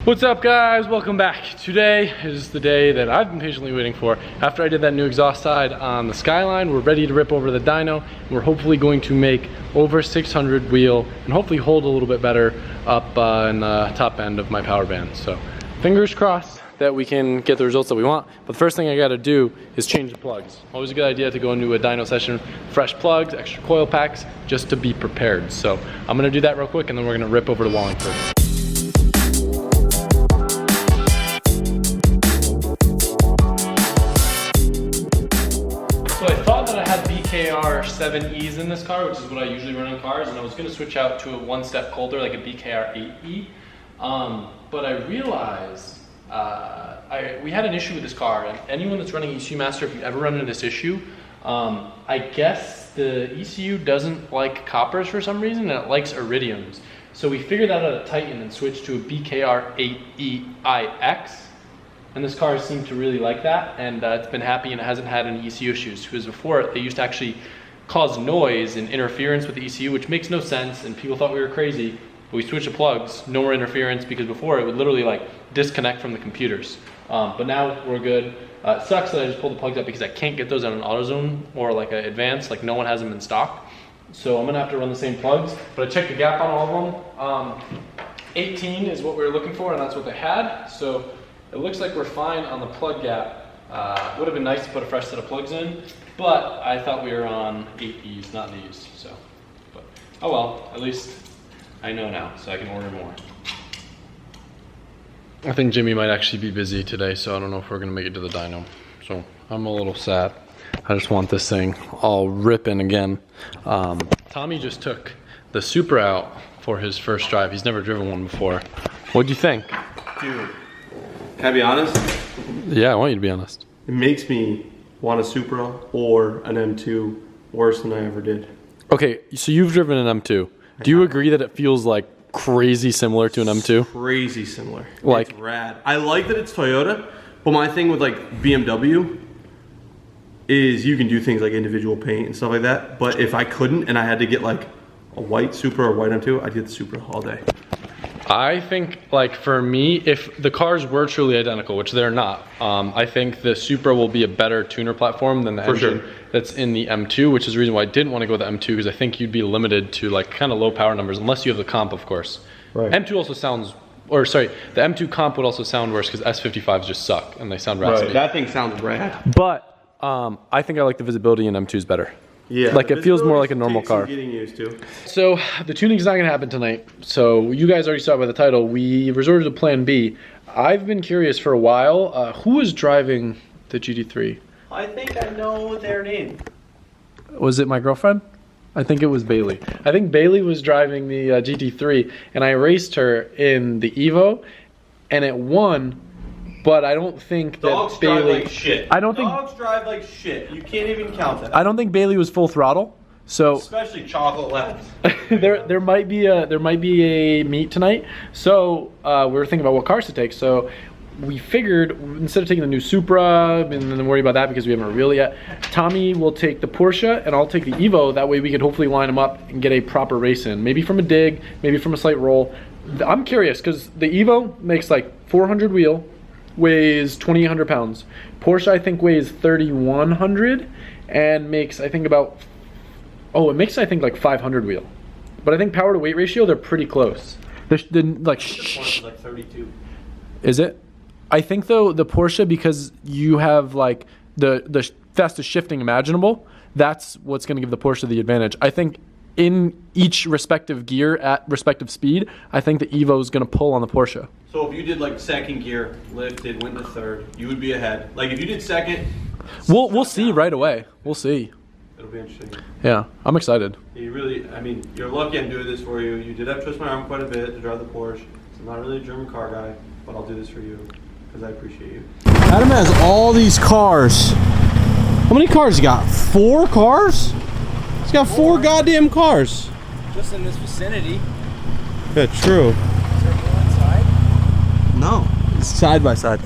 What's up, guys? Welcome back. Today is the day that I've been patiently waiting for. After I did that new exhaust side on the Skyline, we're ready to rip over the dyno. We're hopefully going to make over 600 wheel and hopefully hold a little bit better up in the top end of my power band. So fingers crossed that we can get the results that we want. But the first thing I gotta do is change the plugs. Always a good idea to go into a dyno session, fresh plugs, extra coil packs, just to be prepared. So I'm gonna do that real quick and then we're gonna rip over to Wallingford. So I thought that I had BKR 7Es in this car, which is what I usually run in cars, and I was gonna switch out to a one step colder, like a BKR 8E. But I realized we had an issue with this car, and anyone that's running ECU Master, if you ever run into this issue, I guess the ECU doesn't like coppers for some reason, and it likes iridiums. So we figured that out at Titan and switched to a BKR 8EIX. And this car seemed to really like that, and it's been happy and it hasn't had any ECU issues. Because before, they used to actually cause noise and interference with the ECU, which makes no sense, and people thought we were crazy. But we switched to plugs, no more interference, because before it would literally like disconnect from the computers. But now we're good. It sucks that I just pulled the plugs up because I can't get those on an AutoZone or like an Advance, like no one has them in stock. So I'm gonna have to run the same plugs, but I checked the gap on all of them. 18 is what we were looking for, and that's what they had. So it looks like we're fine on the plug gap. Would have been nice to put a fresh set of plugs in, but I thought we were on 8Es, not these. So, but oh well, at least I know now, so I can order more. I think Jimmy might actually be busy today, so I don't know if we're gonna make it to the dyno. So I'm a little sad. I just want this thing all ripping again. Tommy just took the Supra out for his first drive. He's never driven one before. What'd you think? Dude, can I be honest? Yeah, I want you to be honest. It makes me want a Supra or an M2 worse than I ever did. Okay, so you've driven an M2. Do you agree that it feels like crazy similar to an M2? Crazy similar. Like, it's rad. I like that it's Toyota, but my thing with like BMW is you can do things like individual paint and stuff like that. But if I couldn't and I had to get like a white Supra or white M2, I'd get the Supra all day. I think, like, for me, if the cars were truly identical, which they're not, I think the Supra will be a better tuner platform than the engine that's in the M2, which is the reason why I didn't want to go with the M2, because I think you'd be limited to like kind of low power numbers unless you have the comp, of course. Right. M2 also sounds, or sorry, the M2 comp would also sound worse because S55s just suck and they sound raspy. Right. That thing sounds rad. But I think I like the visibility in M2s better. Yeah, like it feels more like a normal car. Getting used to. So the tuning's not gonna happen tonight. So you guys already saw by the title, we resorted to plan B. I've been curious for a while, who is driving the GT3? I think I know their name. Was it my girlfriend? I think it was Bailey. I think Bailey was driving the GT3 and I raced her in the Evo and it won. But I don't think Dogs that Bailey. drive like shit. Dogs drive like shit. You can't even count that. I don't think Bailey was full throttle. So especially chocolate labs. there might be a meet tonight. So we were thinking about what cars to take. So we figured instead of taking the new Supra and then worry about that because we haven't revealed it yet, Tommy will take the Porsche and I'll take the Evo. That way we could hopefully line them up and get a proper race in. Maybe from a dig, maybe from a slight roll. I'm curious because the Evo makes like 400 wheel. Weighs 2,800 pounds. Porsche I think weighs 3,100 and makes I think about, it makes I think like 500 wheel. But I think power to weight ratio they're pretty close. They're like Porsche like 32. Is it? I think though the Porsche, because you have like the fastest shifting imaginable, that's what's going to give the Porsche the advantage. I think in each respective gear at respective speed, I think the Evo is going to pull on the Porsche. So if you did like second gear, lifted, went to third, you would be ahead. Like if you did second, we'll see right away. We'll see. It'll be interesting. Yeah, I'm excited. You really, I mean, you're lucky I'm doing this for you. You did have to twist my arm quite a bit to drive the Porsche. So I'm not really a German car guy, but I'll do this for you because I appreciate you. Adam has all these cars. How many cars you got? 4 cars? He's got 4 goddamn cars. Just in this vicinity. Yeah, true. Is there more inside? No, it's side by side.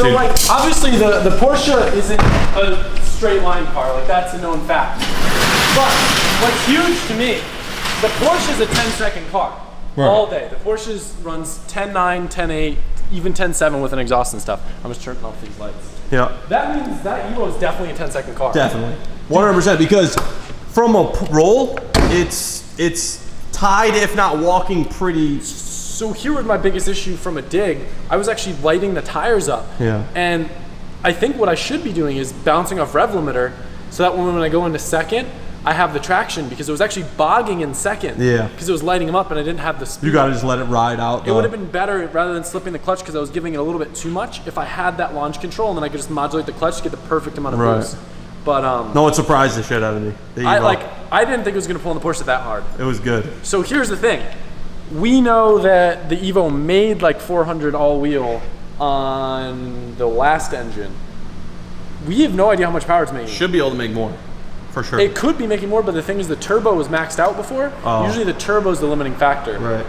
So Dude. like, obviously the Porsche isn't a straight line car, like that's a known fact. But what's huge to me, the Porsche is a 10-second car all day. The Porsche runs 10.9, 10.8, even 10.7 with an exhaust and stuff. I'm just turning off these lights. Yeah. That means that Evo is definitely a 10-second car. Definitely. 100%, because from a roll, it's tied, if not walking, pretty. So here was my biggest issue from a dig. I was actually lighting the tires up. Yeah. And I think what I should be doing is bouncing off rev limiter so that when I go into second, I have the traction, because it was actually bogging in second. Yeah. Because it was lighting them up and I didn't have the speed. You gotta just let it ride out. It would have been better, rather than slipping the clutch, because I was giving it a little bit too much, if I had that launch control and then I could just modulate the clutch to get the perfect amount of boost. But no, it surprised the shit out of me. I didn't think it was gonna pull in the Porsche that hard. It was good. So here's the thing. We know that the Evo made like 400 all-wheel on the last engine. We have no idea how much power it's making. Should be able to make more, for sure. It could be making more, but the thing is the turbo was maxed out before. Oh. Usually the turbo is the limiting factor. Right.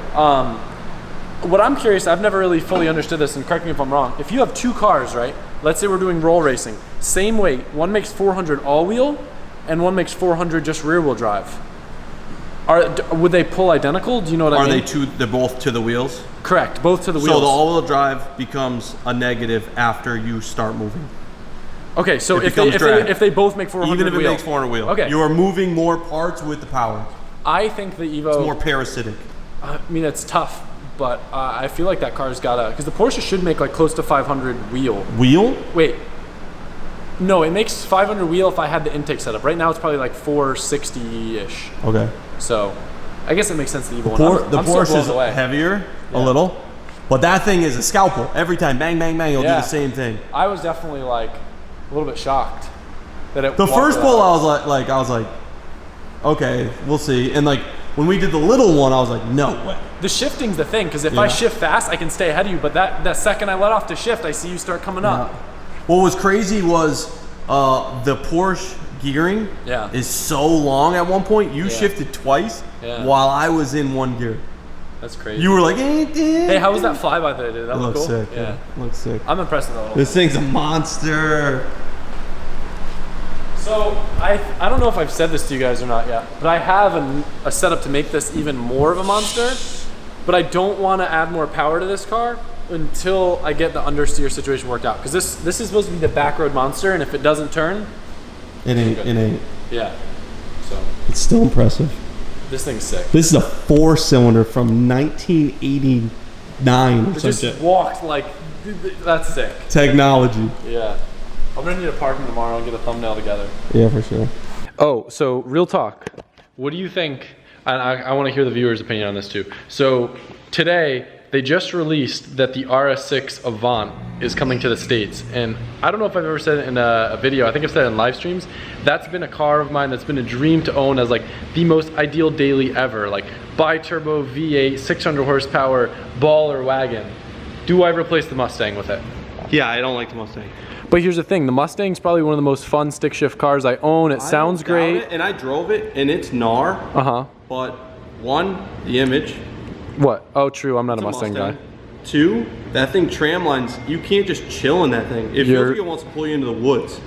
What I'm curious, I've never really fully understood this, and correct me if I'm wrong. If you have two cars, right? Let's say we're doing roll racing. Same weight. One makes 400 all-wheel, and one makes 400 just rear-wheel drive. Would they pull identical? Do you know what I mean? They're both to the wheels? Correct, both to the wheels. So the all-wheel drive becomes a negative after you start moving. Okay, so It if becomes drag. they both make 400 Even if it wheel. makes 400 wheel. Okay. You are moving more parts with the power. I think the Evo... It's more parasitic. I mean, it's tough, but I feel like that car's gotta... Because the Porsche should make like close to 500 wheel. Wheel? Wait. No, it makes 500 wheel if I had the intake set up. Right now it's probably like 460-ish. Okay. So, I guess it makes sense the Evo. The Porsche is heavier, a little, but that thing is a scalpel. Every time, bang, bang, bang, it'll do the same thing. I was definitely like a little bit shocked that it. The first pull, I was like, okay, we'll see. And like when we did the little one, I was like, no way. The shifting's the thing, because if I shift fast, I can stay ahead of you. But that second I let off to shift, I see you start coming up. What was crazy was the Porsche gearing is so long. At one point, you shifted twice while I was in one gear. That's crazy. You were like, hey, how was that flyby that I did? That looked cool. Sick. Yeah, looks sick. I'm impressed with that. This thing's a monster. So I don't know if I've said this to you guys or not yet, but I have a setup to make this even more of a monster. But I don't want to add more power to this car until I get the understeer situation worked out. Because this is supposed to be the back road monster, and if it doesn't turn, it ain't. Yeah. So it's still impressive. This thing's sick. This is a 4-cylinder from 1989 or it just walked like, that's sick. Technology. Yeah. I'm gonna need a parking tomorrow and get a thumbnail together. Yeah, for sure. Oh, so real talk. What do you think? And I want to hear the viewers' opinion on this too. So today, they just released that the RS6 Avant is coming to the States. And I don't know if I've ever said it in a video. I think I've said it in live streams. That's been a car of mine that's been a dream to own as like the most ideal daily ever. Like bi-turbo V8, 600 horsepower, baller wagon. Do I replace the Mustang with it? Yeah, I don't like the Mustang. But here's the thing, the Mustang's probably one of the most fun stick shift cars I own. It sounds great. And I drove it, and it's gnar. Uh-huh. But one, the image. What? Oh, true, I'm not a Mustang guy. Two, that thing tram lines, you can't just chill in that thing. It feels like it wants to pull you into the woods.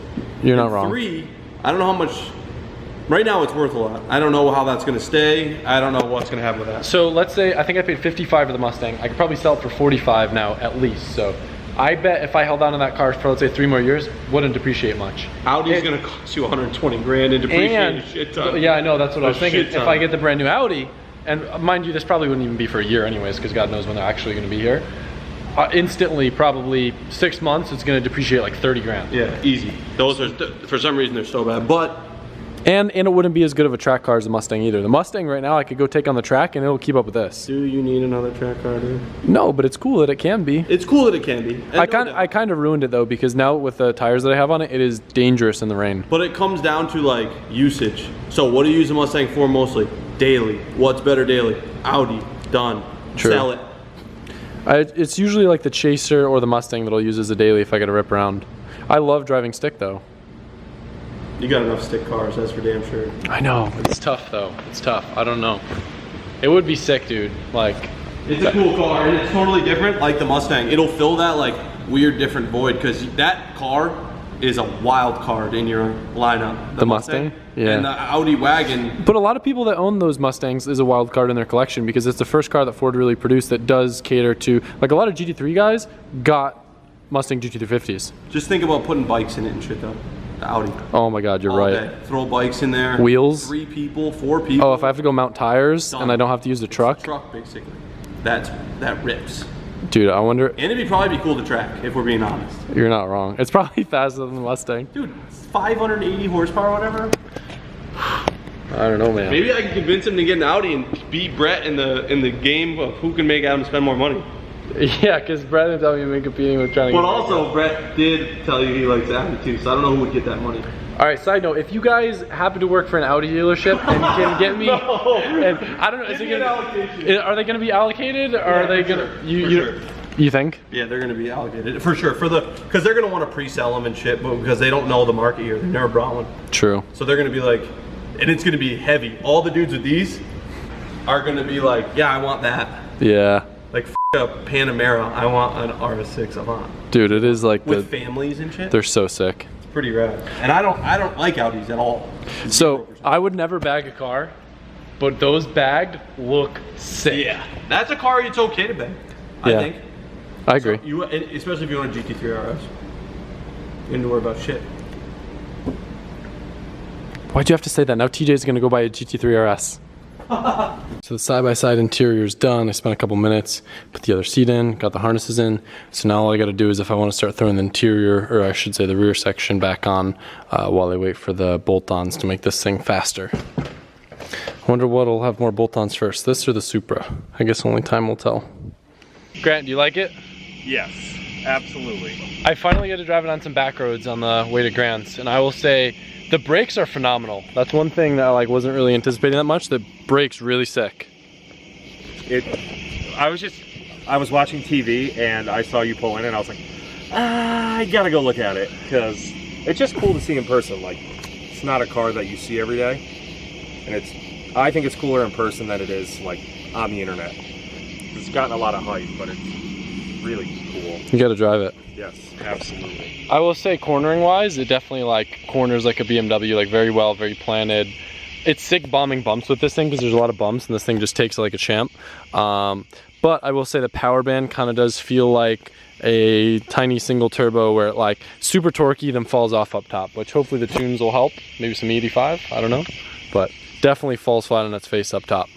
You're not wrong. Three, I don't know how much, right now it's worth a lot. I don't know how that's gonna stay. I don't know what's gonna happen with that. So let's say, I think I paid 55 for the Mustang. I could probably sell it for 45 now, at least. So I bet if I held on to that car for, let's say, 3 more years, wouldn't depreciate much. Audi's gonna cost you 120 grand and depreciate a shit ton. Yeah, I know, that's what I was thinking. If I get the brand new Audi, and mind you, this probably wouldn't even be for a year anyways, because God knows when they're actually gonna be here. Instantly, probably 6 months, it's gonna depreciate like 30 grand. Yeah, easy. Those are, for some reason, they're so bad, but. And it wouldn't be as good of a track car as the Mustang either. The Mustang right now, I could go take on the track and it'll keep up with this. Do you need another track car, dude? No, but it's cool that it can be. It's cool that it can be. I kind of ruined it though, because now with the tires that I have on it, it is dangerous in the rain. But it comes down to like usage. So what do you use the Mustang for mostly? Daily. What's better daily? Audi. Done. True. Sell it. It's usually like the Chaser or the Mustang that I'll use as a daily if I gotta rip around. I love driving stick though. You got enough stick cars, that's for damn sure. I know. It's tough though. It's tough. I don't know. It would be sick, dude. Like, it's a cool car and it's totally different like the Mustang. It'll fill that like weird different void because that car is a wild card in your lineup. The Mustang? Yeah. And the Audi wagon. But a lot of people that own those Mustangs is a wild card in their collection because it's the first car that Ford really produced that does cater to, like a lot of GT3 guys got Mustang GT350s. Just think about putting bikes in it and shit though. The Audi. Oh my God, you're All right. day. Throw bikes in there. Wheels. 3 people, 4 people. Oh, if I have to go mount tires and I don't have to use the truck? Truck basically. That rips. Dude, I wonder, And it'd probably be cool to track if we're being honest. you're not wrong. It's probably faster than the Mustang. Dude, 580 horsepower, whatever. I don't know, man. Maybe I can convince him to get an Audi and beat Brett in the game of who can make Adam spend more money. Yeah, because Brett didn't tell me you've been competing with trying to But get also, Brett did tell you he likes Audi too, so I don't know who would get that money. All right, side note, if you guys happen to work for an Audi dealership and can get me, and I don't know, is it gonna, are they going to be allocated or are they going to, you think? Yeah, they're going to be allocated for sure because they're going to want to pre-sell them and shit, but because they don't know the market here, they never brought one. True. So they're going to be like, and it's going to be heavy. All the dudes with these are going to be like, yeah, I want that. Yeah. Like a Panamera, I want an RS6 Avant. Dude, it is like With families and shit. they're so sick. It's pretty rad. And I don't like Audis at all. So I would never bag a car, but those bagged look sick. Yeah, that's a car it's okay to bag. I Yeah. think. I agree. You, especially if you want a GT3 RS. You don't need to worry about shit. Why'd you have to say that? Now TJ's gonna go buy a GT3 RS. So the side-by-side interior is done. I spent a couple minutes, put the other seat in, got the harnesses in. So now all I gotta do is if I wanna start throwing the interior, or I should say the rear section back on while I wait for the bolt-ons to make this thing faster. I wonder what'll have more bolt-ons first, this or the Supra? I guess only time will tell. Grant, do you like it? Yes, absolutely. I finally got to drive it on some back roads on the way to Grants, and I will say the brakes are phenomenal. That's one thing that I wasn't really anticipating that much. The brakes really sick. I was watching TV and I saw you pull in and I was like, I gotta go look at it because it's just cool to see in person. Like, it's not a car that you see every day, and I think it's cooler in person than it is like on the internet. It's gotten a lot of hype, but it's really cool. You got to drive it. Yes, absolutely. I will say cornering wise, it definitely like corners like a BMW, like very well, very planted. It's sick bombing bumps with this thing because there's a lot of bumps and this thing just takes it like a champ. But I will say the power band kind of does feel like a tiny single turbo where it like super torquey then falls off up top, which hopefully the tunes will help. Maybe some 85, I don't know. But definitely falls flat on its face up top.